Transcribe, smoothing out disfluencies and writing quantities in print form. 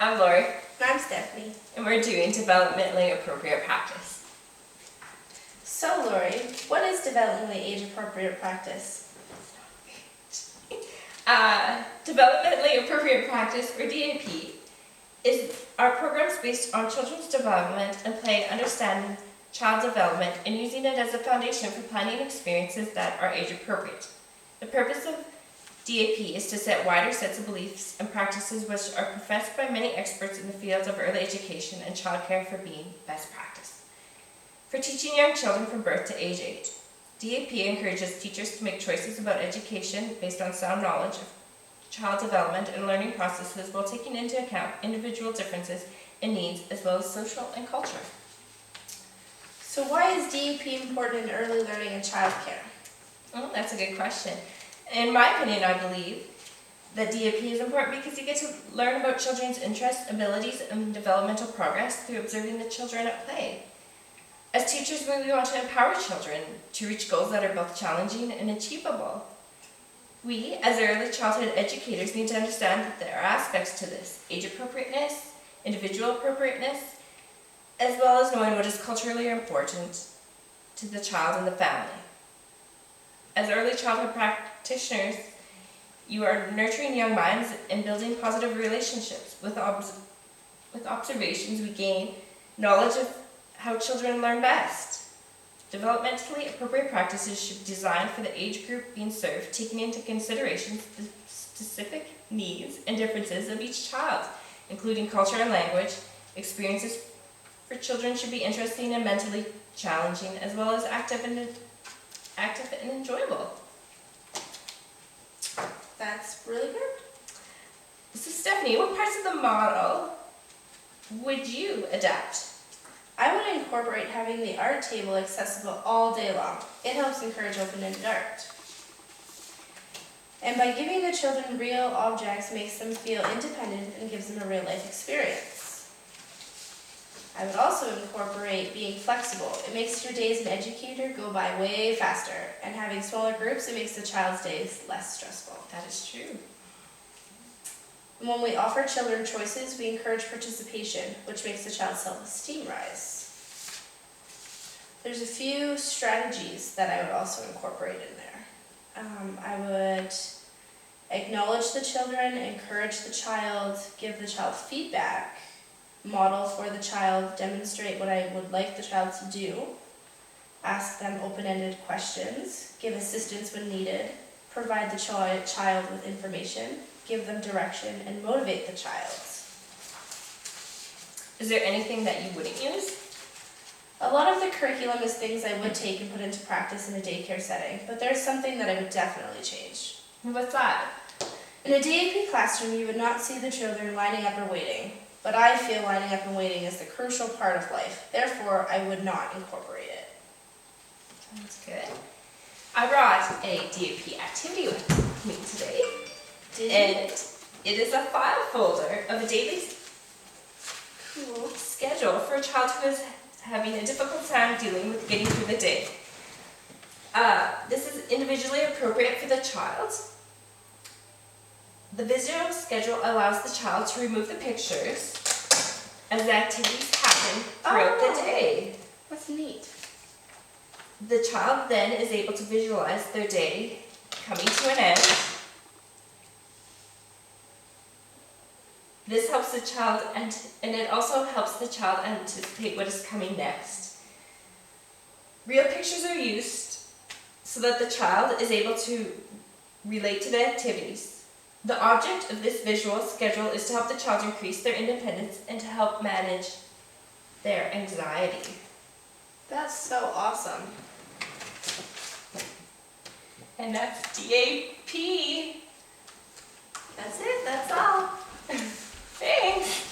I'm Lori. And I'm Stephanie. And we're doing developmentally appropriate practice. So Lori, what is developmentally age-appropriate practice? Developmentally appropriate practice, or DAP, is our programs based on children's development and play, understanding child development, and using it as a foundation for planning experiences that are age appropriate. The purpose of DAP is to set wider sets of beliefs and practices which are professed by many experts in the fields of early education and childcare for being best practice. For teaching young children from birth to age 8, DAP encourages teachers to make choices about education based on sound knowledge of child development and learning processes while taking into account individual differences in needs as well as social and culture. So why is DAP important in early learning and childcare? Oh, that's a good question. In my opinion, I believe that DAP is important because you get to learn about children's interests, abilities, and developmental progress through observing the children at play. As teachers, we want to empower children to reach goals that are both challenging and achievable. We, as early childhood educators, need to understand that there are aspects to this: age appropriateness, individual appropriateness, as well as knowing what is culturally important to the child and the family. As early childhood practitioners, you are nurturing young minds and building positive relationships. With observations, we gain knowledge of how children learn best. Developmentally appropriate practices should be designed for the age group being served, taking into consideration the specific needs and differences of each child, including culture and language. Experiences for children should be interesting and mentally challenging, as well as active and enjoyable. That's really good. So Stephanie, what parts of the model would you adapt? I would incorporate having the art table accessible all day long. It helps encourage open-ended art. And by giving the children real objects makes them feel independent and gives them a real-life experience. I would also incorporate being flexible. It makes your day as an educator go by way faster, and having smaller groups, it makes the child's days less stressful. That is true. And when we offer children choices, we encourage participation, which makes the child's self-esteem rise. There's a few strategies that I would also incorporate in there. I would acknowledge the children, encourage the child, give the child feedback, model for the child, demonstrate what I would like the child to do, ask them open-ended questions, give assistance when needed, provide the child with information, give them direction, and motivate the child. Is there anything that you wouldn't use? A lot of the curriculum is things I would take and put into practice in a daycare setting, but there's something that I would definitely change. What's that? In a DAP classroom, you would not see the children lining up or waiting, but I feel lining up and waiting is the crucial part of life. Therefore, I would not incorporate it. Sounds good. I brought a DAP activity with me today. And it is a file folder of a daily schedule for a child who is having a difficult time dealing with getting through the day. This is individually appropriate for the child. The visual schedule allows the child to remove the pictures as the activities happen throughout the day. That's neat. The child then is able to visualize their day coming to an end. This helps the child, and it also helps the child anticipate what is coming next. Real pictures are used so that the child is able to relate to the activities. The object of this visual schedule is to help the child increase their independence and to help manage their anxiety. That's so awesome. And that's DAP. That's it, that's all. Thanks.